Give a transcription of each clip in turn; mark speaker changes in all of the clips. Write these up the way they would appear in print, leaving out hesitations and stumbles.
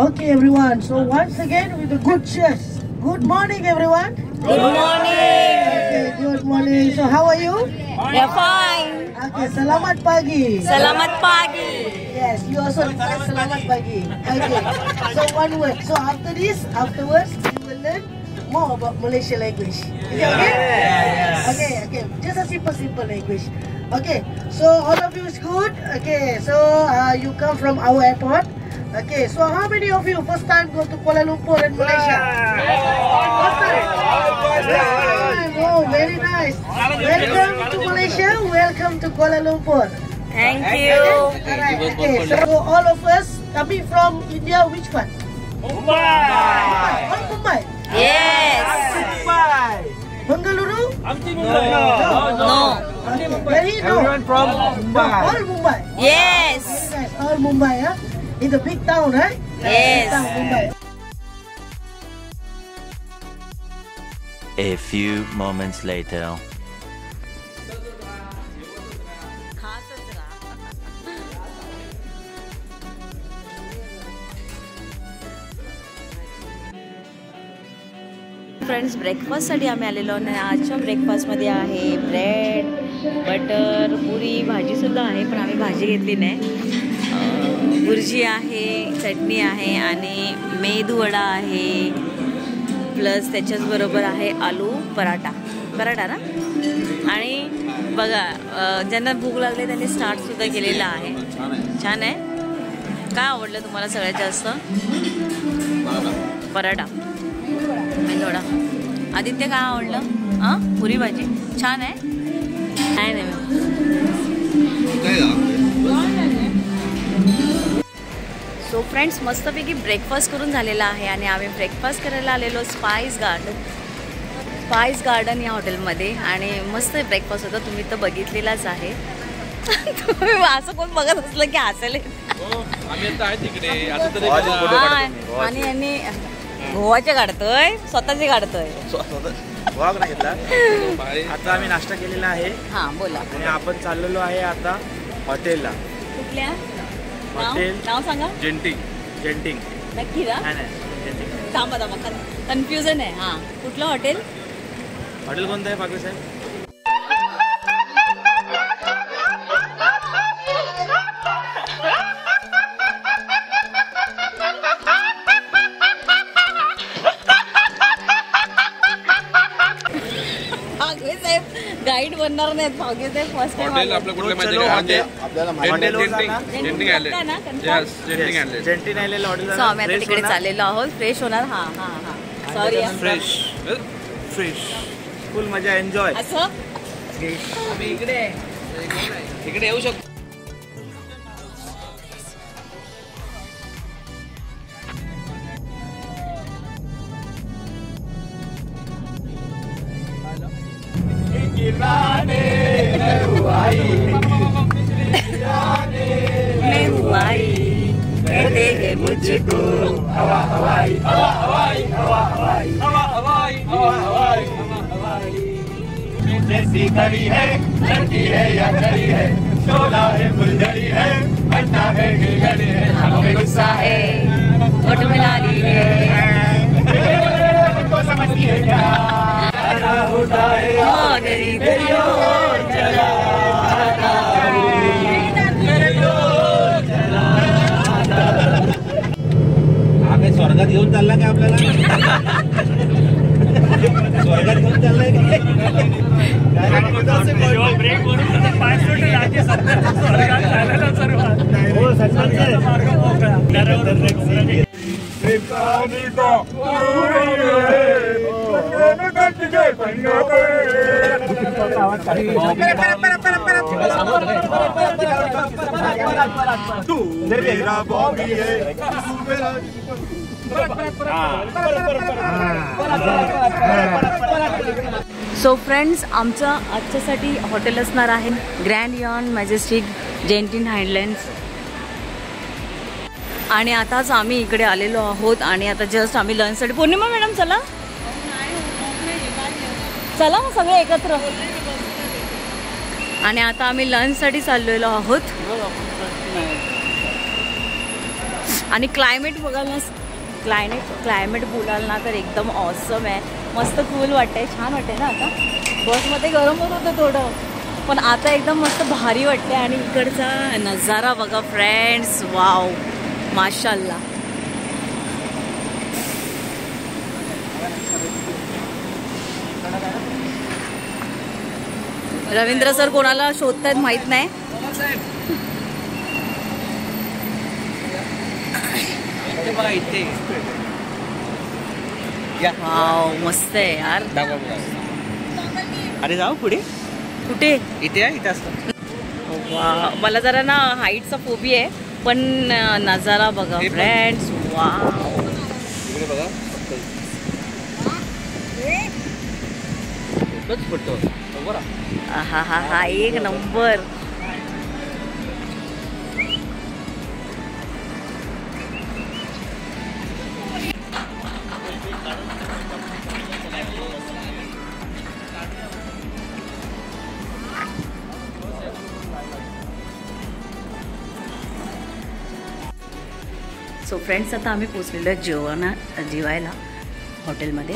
Speaker 1: Okay, everyone. So once again with the good cheers. Good morning, everyone.
Speaker 2: Good morning.
Speaker 1: Okay, good morning. So how are you?
Speaker 2: We are fine.
Speaker 1: Okay, selamat pagi.
Speaker 2: Selamat pagi.
Speaker 1: Yes, you also request selamat pagi. Okay. So one word. So afterwards, you will learn more about Malaysian language. Is it okay?
Speaker 2: Yes.
Speaker 1: Okay. Just a simple language. Okay. So all of you is good. Okay. So you come from our airport. Okay. So how many of you first time go to Kuala Lumpur in Malaysia? First time. Oh, very nice. Welcome to Malaysia. Welcome to Kuala Lumpur.
Speaker 2: Thank you.
Speaker 1: Alright. Okay. So all of us coming from India, which part?
Speaker 3: Mumbai.
Speaker 1: All Mumbai.
Speaker 2: Yes.
Speaker 1: Bengaluru?
Speaker 2: No.
Speaker 1: Okay. Very no.
Speaker 3: Everyone from Mumbai.
Speaker 1: All Mumbai.
Speaker 2: Yes.
Speaker 1: Very nice. All Mumbai, huh? In the big town, right?
Speaker 2: Yes.
Speaker 1: Big town, Mumbai.
Speaker 4: A few moments later.
Speaker 2: Friends, ब्रेकफास्टसाठी आम्ही आलेलो नाही. आजच्या ब्रेकफास्टमध्ये आहे bread, butter, पुरी, भाजीसुद्धा आहे, पण आम्ही भाजी घेतली नाही. भुर्जी आहे, चटणी आहे आणि मेदू वडा आहे, प्लस त्याच्याचबरोबर आहे आलू पराठा ना. आणि बघा, ज्यांना भूक लागली त्यांनी स्टार्टसुद्धा केलेला आहे. छान आहे. काय आवडलं तुम्हाला सगळ्यात जास्त? पराठा, मेदूवडा. आदित्य काय आवडलं? पुरी भाजी. छान आहे. काय नाही. सो फ्रेंड्स, मस्तपैकी ब्रेकफास्ट करून झालेला आहे आणि आम्ही ब्रेकफास्ट करायला आलेलो स्पाइस गार्डन या हॉटेलमध्ये. आणि मस्त ब्रेकफास्ट होता. तुम्ही तर बघितलेलाच आहे. तुम्ही असं कोण बघत असलं की हसायला. आणि यांनी गोवाचे काढतोय, स्वतःचे काढतोय.
Speaker 3: आता आम्ही नाश्ता केलेला आहे.
Speaker 2: हां, बोला.
Speaker 3: आणि आपण चाललेलो आहे आता हॉटेलला.
Speaker 2: कुठल्या?
Speaker 3: हॉटेल
Speaker 2: नाव सांगा.
Speaker 3: जेंटिंग.
Speaker 2: नक्की ना?
Speaker 3: नाही.
Speaker 2: थांबा कन्फ्युजन आहे. हां, कुठलं हॉटेल
Speaker 3: कोणतं आहे पाटील साहेब?
Speaker 2: गाईड बनणार नाहीत. भाग्य साहेब फर्स्ट टाइम
Speaker 5: हॉटेल आपलं कुठलं माहिती आहे का?
Speaker 3: जेंटिंग आलेलं हॉटेल.
Speaker 2: सो आम्ही आता तिकडे चाललेलो आहोत. फ्रेश होणार. सॉरी.
Speaker 3: फ्रेश फुल मजा एन्जॉय.
Speaker 2: असं
Speaker 5: इकडे येऊ शकतो.
Speaker 6: जैसी कड़ी है, लड़की है या कड़ी है, शोला है फुलझड़ी है, पन्ना है गिलगड़ी है, हमें गुस्सा है,
Speaker 2: फोटो मिला ली है.
Speaker 6: तो समझती है क्या? होता है
Speaker 3: आम्ही स्वर्गात घेऊन चालला का आपल्याला? स्वर्गात घेऊन चाललाय
Speaker 6: तू मेरा बॉबी है.
Speaker 2: सो फ्रेंड्स, आमचं आजच्यासाठी हॉटेल असणार आहे ग्रँड इऑन मॅजेस्टिक जेंटिन हायलँड्स. आणि आताच आम्ही इकडे आलेलो आहोत आणि आता जस्ट आम्ही लंचसाठी. पौर्णिमा मॅडम चला चला सगळे एकत्र. आणि आता आम्ही लंचसाठी चाललेलो आहोत. आणि क्लायमेट बघाल ना, क्लायमेट बोलाल ना तर एकदम ऑसम आहे. मस्त कूल वाटतंय, छान वाटतंय ना. आता बसमध्ये गरम होत होतं थोडं, पण आता एकदम मस्त भारी वाटते. आणि इकडचा नजारा बघा फ्रेंड्स, वाव माशाल्लाह. रवींद्र सर कोणाला शोधतायत माहित नाही. वाव मस्त आहे यार.
Speaker 3: अरे जाऊ पुढे.
Speaker 2: कुठे?
Speaker 3: इथे आहे, इथे असतं.
Speaker 2: वा, मला जरा ना हाईटचा फोबी आहे, पण नजारा बघा फ्रेंड्स. वाव
Speaker 3: इकडे बघा. पडतो
Speaker 2: हा हा हा, एक नंबर. सो फ्रेंड्स, आता आम्ही पोचलेलो जेवायला हॉटेलमध्ये.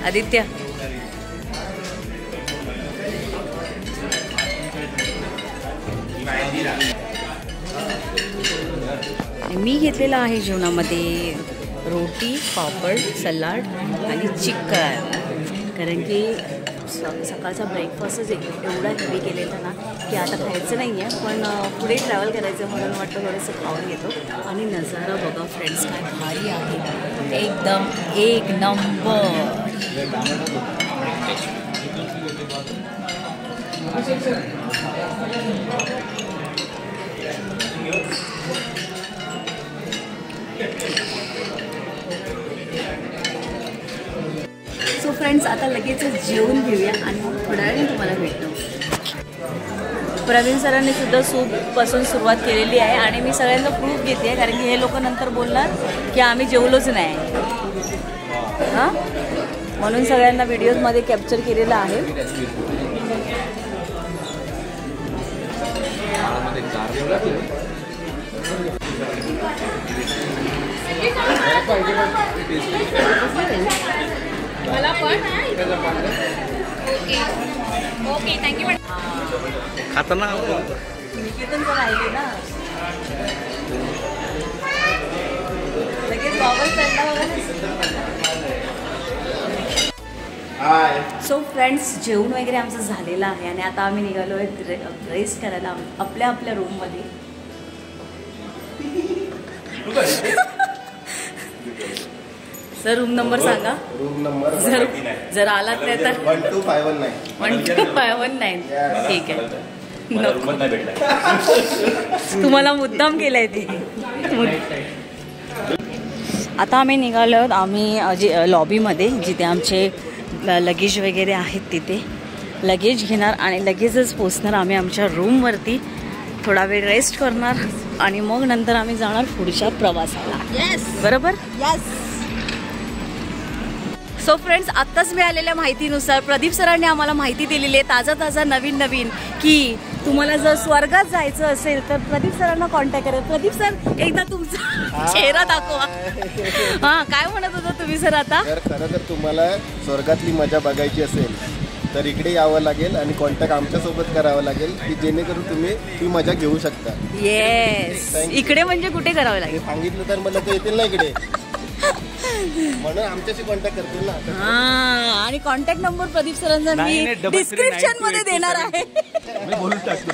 Speaker 2: आदित्य, मी घेतलेला आहे जेवणामध्ये रोटी, पापड, सलाड आणि चिकन. कारण की सकाळचा ब्रेकफास्टच एवढा हेवी केलेला ना की आता खायचं नाही आहे, पण पुढे ट्रॅव्हल करायचं म्हणून वाटतं थोडंसं खाऊन घेतो. आणि नजारा बघा फ्रेंड्स, काय भारी आहे, एकदम एक नंबर. सो फ्रेंड्स, आता लगेच जेवून घेऊया आणि मग थोड्या वेळाने तुम्हाला भेटतो. प्रवीण सरांनी सुद्धा सूपपासून सुरुवात केलेली आहे आणि मी सगळ्यांना प्रूफ घेते आहे, कारण की हे लोक नंतर बोलणार की आम्ही जेवलोच नाही. हां, म्हणून सगळ्यांना व्हिडिओजमध्ये कॅप्चर केलेलं आहे.
Speaker 7: मला पण ओके थँक्यू.
Speaker 3: खाताना
Speaker 2: निकेतन तर राहिले ना, लगेच बाबा सो फ्रेंड्स, जेवण वगैरे आमचं झालेलं आहे आणि आता आम्ही निघालो आहे रेस्ट करायला आपल्या आपल्या रूममध्ये. सर रूम नंबर सांगा.
Speaker 8: रूम नंबर
Speaker 2: जर आलात नाही तर
Speaker 8: 12519.
Speaker 2: 12519. ठीक आहे, तुम्हाला मुद्दाम केलंय ते. आता आम्ही निघालो आहोत आम्ही लॉबीमध्ये, जिथे आमचे लगेज वगैरे आहेत तिथे लगेज घेणार आणि लगेचच पोचणार आम्ही आमच्या रूमवरती. थोडा वेळ रेस्ट करणार आणि मग नंतर आम्ही जाणार पुढच्या प्रवासाला. बरोबर? सो फ्रेंड्स, आत्ताच मिळालेल्या माहितीनुसार प्रदीप सरांनी आम्हाला माहिती दिलेली आहे ताजा नवीन की तुम्हाला जर स्वर्गात जायचं असेल तर प्रदीप सरांना कॉन्टॅक्ट करा. प्रदीप सर एकदा तुमचा चेहरा दाखवा. हा, काय म्हणत होता तुम्ही सर आता?
Speaker 8: खरं तर तुम्हाला स्वर्गातली मजा बघायची असेल तर इकडे यावं लागेल आणि कॉन्टॅक्ट आमच्यासोबत करावं लागेल की जेणेकरून तुम्ही ती मजा घेऊ शकता.
Speaker 2: येस, इकडे म्हणजे कुठे करावं लागेल
Speaker 8: सांगितलं तर मला ते येतील ना इकडे, म्हणून आमच्याशी कॉन्टॅक्ट करतील ना.
Speaker 2: हा, आणि कॉन्टॅक्ट नंबर प्रदीप सरांचा मी डिस्क्रिप्शन मध्ये देणार आहे.
Speaker 3: मी बोलून टाकतो.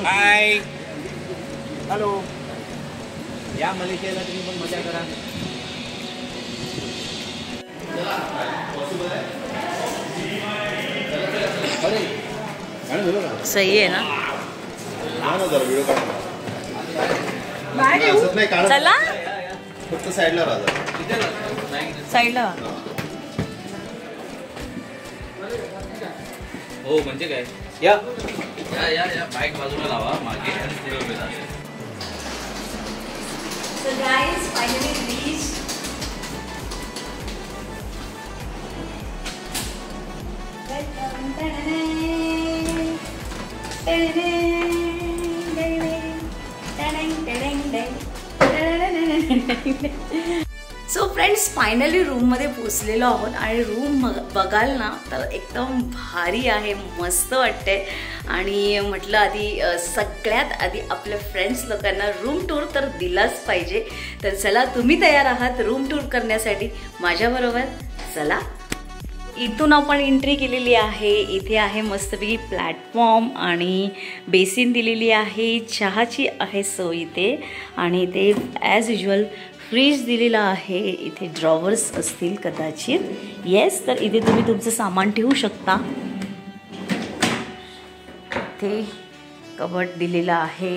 Speaker 5: हाय.
Speaker 3: हॅलो, या मलेशियाला तुम्ही पण मजा करा.
Speaker 2: सही आहे ना? चला
Speaker 8: फक्त साईडला राहा,
Speaker 2: साईडला.
Speaker 5: हो म्हणजे काय, या या या या बाईक बाजूला लावा मागे आणि पुढे उभे राहा.
Speaker 2: So guys, finally reached. So friends, finally रूममध्ये पोचलेलो आहोत आणि रूम बघाल ना तर एकदम भारी आहे, मस्त वाटते. आणि म्हटलं आधी सगळ्यात आधी आपल्या फ्रेंड्स लोकांना रूम टूर तर दिलाच पाहिजे. तर चला, तुम्ही तयार आहात रूम टूर करण्यासाठी माझ्याबरोबर? चला, इथून आपण एंट्री केलेली आहे. इथे आहे मस्तपैकी प्लॅटफॉर्म आणि बेसिन दिलेली आहे, चहाची आहे सोय इथे. आणि इथे ॲज युजल फ्रीज दिलेला आहे. इथे ड्रॉवर्स असतील कदाचित. येस, तर इथे तुम्ही तुमचं सामान ठेवू शकता. इथे कबड दिलेला आहे,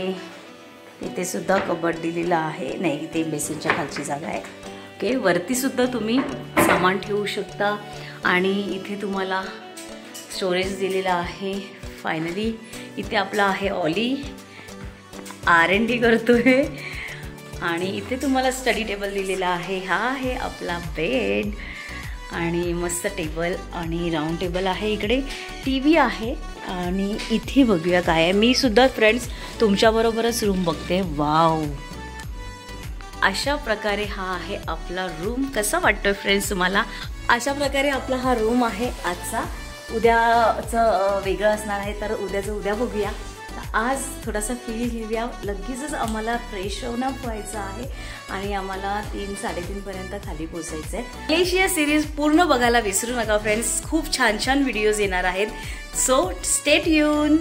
Speaker 2: इथे सुद्धा कबड दिलेला आहे. नाही, इथे बेसिनच्या खालची जागा आहे. ओके, वरतीसुद्धा तुम्ही सामान ठेवू शकता. आणि इथे तुम्हाला स्टोरेज दिलेला आहे. फायनली इथे आपला आहे ऑली, R&D करतोय. आणि इथे तुम्हाला स्टडी टेबल दिलेला आहे. हा आहे आपला बेड आणि मस्त टेबल आणि राऊंड टेबल आहे. इकडे TV आहे. आणि इथे बघूया काय आहे. मी सुद्धा फ्रेंड्स तुमच्याबरोबरच रूम बघते. वाव, अशा प्रकारे हा आहे आपला रूम. कसा वाटतोय फ्रेंड्स तुम्हाला? अशा प्रकारे आपला हा रूम आहे आजचा. उद्याचं वेगळं असणार आहे, तर उद्याचं उद्या बघूया. आज थोडासा फील घेऊया. लगेचच आम्हाला फ्रेश अप व्हायचं आहे आणि आम्हाला 3-3:30पर्यंत खाली पोचायचं आहे. मलेशिया सिरीज पूर्ण बघायला विसरू नका फ्रेंड्स. खूप छान छान व्हिडिओज येणार आहेत. So stay tune.